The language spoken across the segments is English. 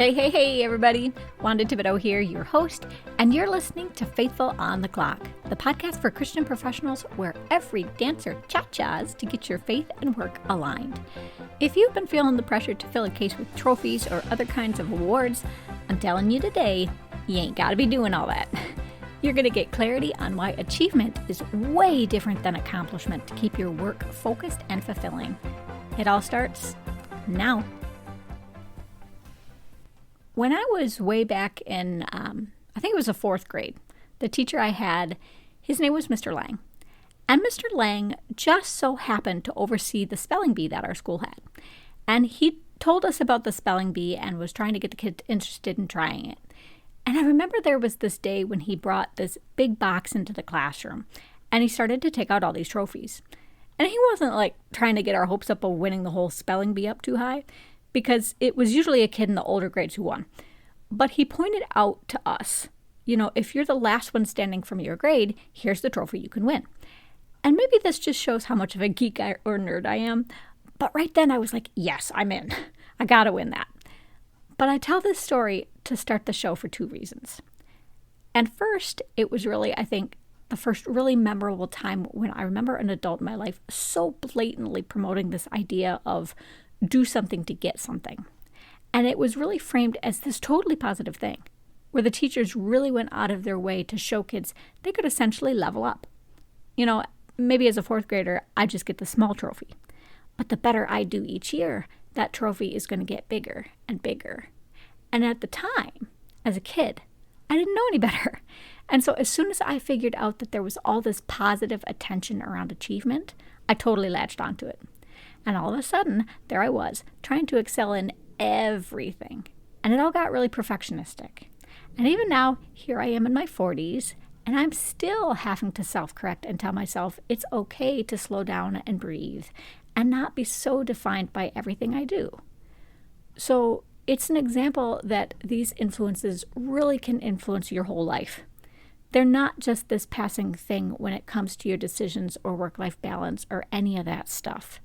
Hey, everybody. Wanda Thibodeau here, your host, and you're listening to Faithful on the Clock, the podcast for Christian professionals where every dancer cha-chas to get your faith and work aligned. If you've been feeling the pressure to fill a case with trophies or other kinds of awards, I'm telling you today, you ain't got to be doing all that. You're going to get clarity on why achievement is way different than accomplishment to keep your work focused and fulfilling. It all starts now. When I was way back in, I think it was the 4th grade, the teacher I had, his name was Mr. Lang. And Mr. Lang just so happened to oversee the spelling bee that our school had. And he told us about the spelling bee and was trying to get the kids interested in trying it. And I remember there was this day when he brought this big box into the classroom and he started to take out all these trophies. And he wasn't like trying to get our hopes up of winning the whole spelling bee up too high, because it was usually a kid in the older grades who won. But he pointed out to us, if you're the last one standing from your grade, here's the trophy you can win. And maybe this just shows how much of a geek or nerd I am. But right then I was like, yes, I'm in. I gotta win that. But I tell this story to start the show for 2 reasons. And first, it was really, I think, the first really memorable time when I remember an adult in my life so blatantly promoting this idea of do something to get something. And it was really framed as this totally positive thing, where the teachers really went out of their way to show kids they could essentially level up. Maybe as a 4th grader, I just get the small trophy. But the better I do each year, that trophy is going to get bigger and bigger. And at the time, as a kid, I didn't know any better. And so as soon as I figured out that there was all this positive attention around achievement, I totally latched onto it. And all of a sudden, there I was, trying to excel in everything. And it all got really perfectionistic. And even now, here I am in my 40s, and I'm still having to self-correct and tell myself it's okay to slow down and breathe and not be so defined by everything I do. So it's an example that these influences really can influence your whole life. They're not just this passing thing when it comes to your decisions or work-life balance or any of that stuff.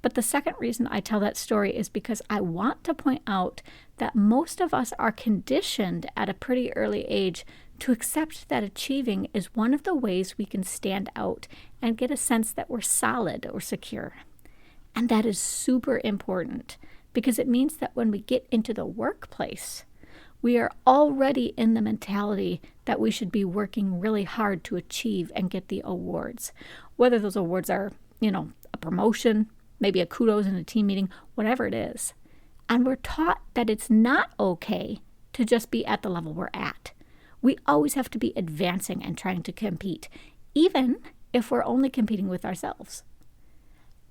But the second reason I tell that story is because I want to point out that most of us are conditioned at a pretty early age to accept that achieving is one of the ways we can stand out and get a sense that we're solid or secure. And that is super important because it means that when we get into the workplace, we are already in the mentality that we should be working really hard to achieve and get the awards. Whether those awards are, a promotion, maybe a kudos in a team meeting, whatever it is. And we're taught that it's not okay to just be at the level we're at. We always have to be advancing and trying to compete, even if we're only competing with ourselves.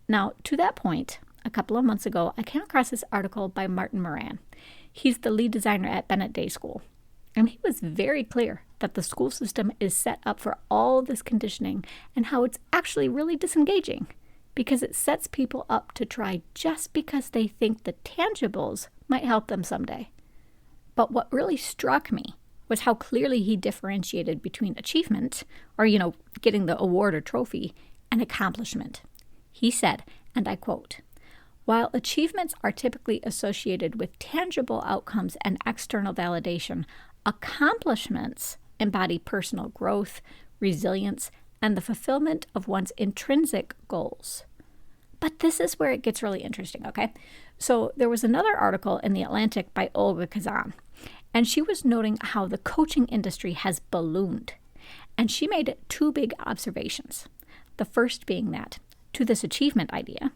Now, to that point, a couple of months ago, I came across this article by Martin Moran. He's the lead designer at Bennett Day School. And he was very clear that the school system is set up for all this conditioning and how it's actually really disengaging, because it sets people up to try just because they think the tangibles might help them someday. But what really struck me was how clearly he differentiated between achievement, or, getting the award or trophy, and accomplishment. He said, and I quote, "While achievements are typically associated with tangible outcomes and external validation, accomplishments embody personal growth, resilience, and the fulfillment of one's intrinsic goals." But this is where it gets really interesting, okay? So there was another article in The Atlantic by Olga Kazan, and she was noting how the coaching industry has ballooned. And she made 2 big observations. The first being that, to this achievement idea,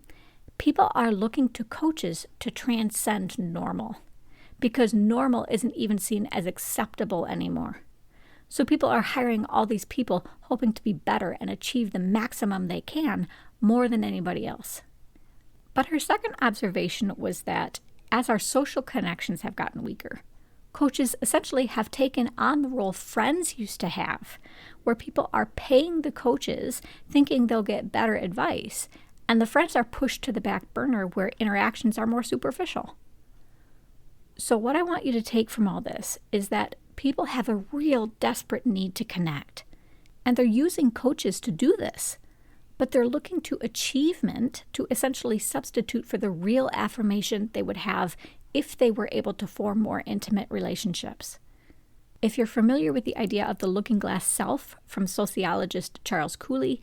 people are looking to coaches to transcend normal, because normal isn't even seen as acceptable anymore. So people are hiring all these people hoping to be better and achieve the maximum they can more than anybody else. But her second observation was that as our social connections have gotten weaker, coaches essentially have taken on the role friends used to have, where people are paying the coaches thinking they'll get better advice, and the friends are pushed to the back burner where interactions are more superficial. So what I want you to take from all this is that people have a real desperate need to connect, and they're using coaches to do this. but they're looking to achievement to essentially substitute for the real affirmation they would have if they were able to form more intimate relationships. If you're familiar with the idea of the looking glass self from sociologist Charles Cooley,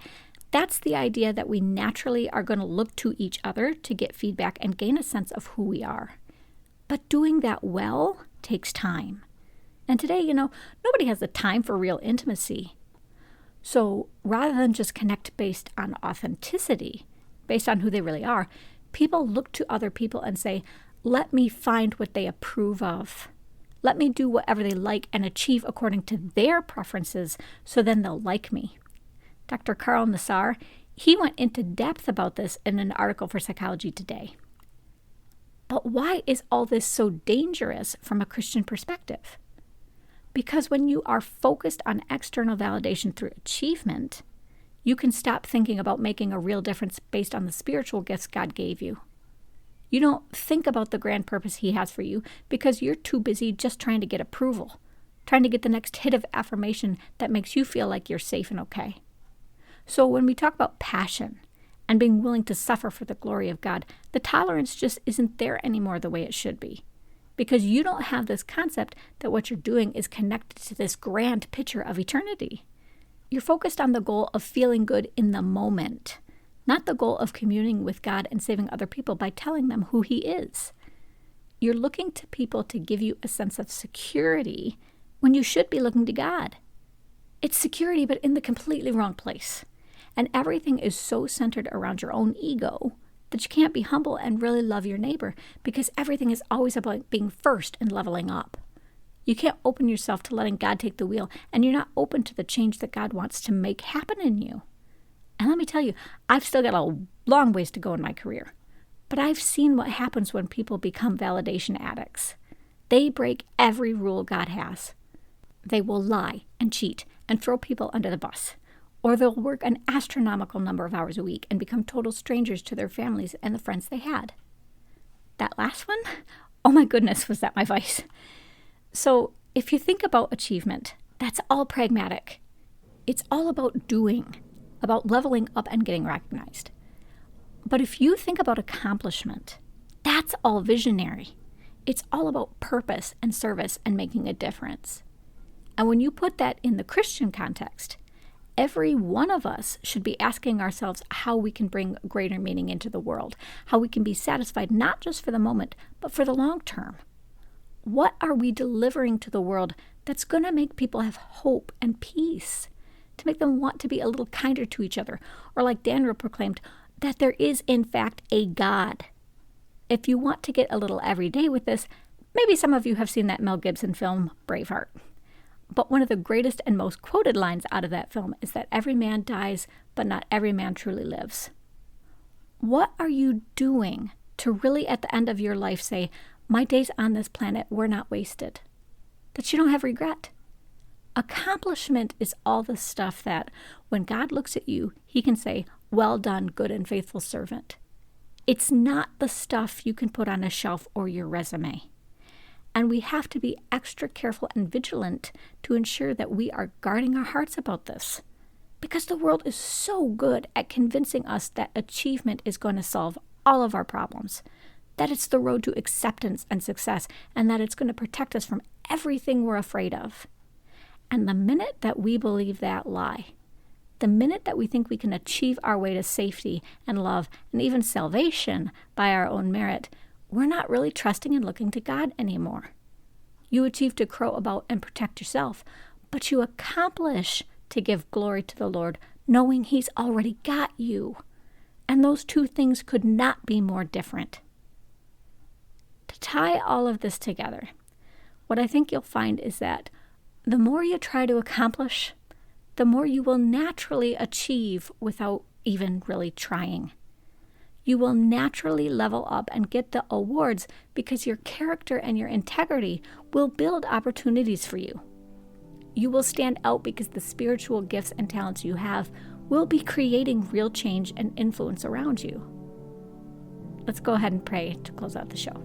that's the idea that we naturally are going to look to each other to get feedback and gain a sense of who we are. But doing that well takes time. And today, nobody has the time for real intimacy. So rather than just connect based on authenticity, based on who they really are, people look to other people and say, let me find what they approve of. Let me do whatever they like and achieve according to their preferences, so then they'll like me. Dr. Carl Nassar, he went into depth about this in an article for Psychology Today. But why is all this so dangerous from a Christian perspective? Because when you are focused on external validation through achievement, you can stop thinking about making a real difference based on the spiritual gifts God gave you. You don't think about the grand purpose He has for you because you're too busy just trying to get approval, trying to get the next hit of affirmation that makes you feel like you're safe and okay. So when we talk about passion and being willing to suffer for the glory of God, the tolerance just isn't there anymore the way it should be. Because you don't have this concept that what you're doing is connected to this grand picture of eternity. You're focused on the goal of feeling good in the moment, not the goal of communing with God and saving other people by telling them who He is. You're looking to people to give you a sense of security when you should be looking to God. It's security, but in the completely wrong place. And everything is so centered around your own ego that you can't be humble and really love your neighbor because everything is always about being first and leveling up. You can't open yourself to letting God take the wheel, and you're not open to the change that God wants to make happen in you. And let me tell you, I've still got a long ways to go in my career. But I've seen what happens when people become validation addicts. They break every rule God has. They will lie and cheat and throw people under the bus. Or they'll work an astronomical number of hours a week and become total strangers to their families and the friends they had. That last one? Oh my goodness, was that my vice. So if you think about achievement, that's all pragmatic. It's all about doing, about leveling up and getting recognized. But if you think about accomplishment, that's all visionary. It's all about purpose and service and making a difference. And when you put that in the Christian context, every one of us should be asking ourselves how we can bring greater meaning into the world, how we can be satisfied not just for the moment, but for the long term. What are we delivering to the world that's going to make people have hope and peace, to make them want to be a little kinder to each other, or like Daniel proclaimed, that there is in fact a God? If you want to get a little everyday with this, maybe some of you have seen that Mel Gibson film, Braveheart. But one of the greatest and most quoted lines out of that film is that every man dies, but not every man truly lives. What are you doing to really at the end of your life say, my days on this planet were not wasted? That you don't have regret. Accomplishment is all the stuff that when God looks at you, He can say, well done, good and faithful servant. It's not the stuff you can put on a shelf or your resume. And we have to be extra careful and vigilant to ensure that we are guarding our hearts about this. Because the world is so good at convincing us that achievement is going to solve all of our problems, that it's the road to acceptance and success, and that it's going to protect us from everything we're afraid of. And the minute that we believe that lie, the minute that we think we can achieve our way to safety and love and even salvation by our own merit, we're not really trusting and looking to God anymore. You achieve to crow about and protect yourself, but you accomplish to give glory to the Lord, knowing He's already got you. And those two things could not be more different. To tie all of this together, what I think you'll find is that the more you try to accomplish, the more you will naturally achieve without even really trying. You will naturally level up and get the awards because your character and your integrity will build opportunities for you. You will stand out because the spiritual gifts and talents you have will be creating real change and influence around you. Let's go ahead and pray to close out the show.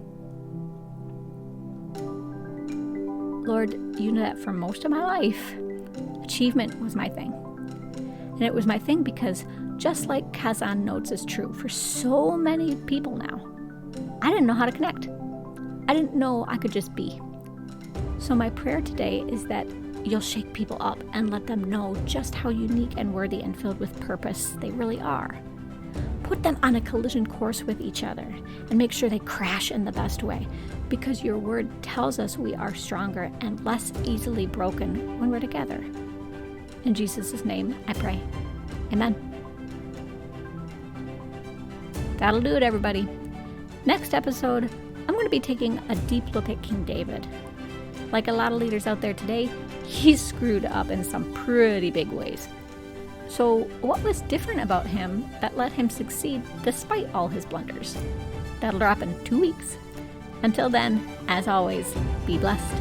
Lord, you know that for most of my life, achievement was my thing. And it was my thing because just like Kazan notes is true for so many people now, I didn't know how to connect. I didn't know I could just be. So my prayer today is that you'll shake people up and let them know just how unique and worthy and filled with purpose they really are. Put them on a collision course with each other and make sure they crash in the best way, because your word tells us we are stronger and less easily broken when we're together. In Jesus' name, I pray. Amen. That'll do it, everybody. Next episode, I'm going to be taking a deep look at King David. Like a lot of leaders out there today, he's screwed up in some pretty big ways. So what was different about him that let him succeed despite all his blunders? That'll drop in 2 weeks. Until then, as always, be blessed.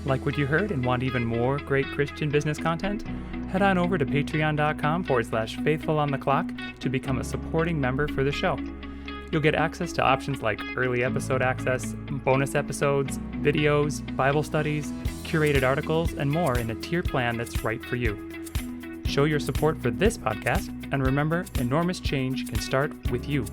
Like what you heard and want even more great Christian business content? Head on over to patreon.com/faithfulonthe-clock to become a supporting member for the show. You'll get access to options like early episode access, bonus episodes, videos, Bible studies, curated articles, and more in a tier plan that's right for you. Show your support for this podcast, and remember, enormous change can start with you.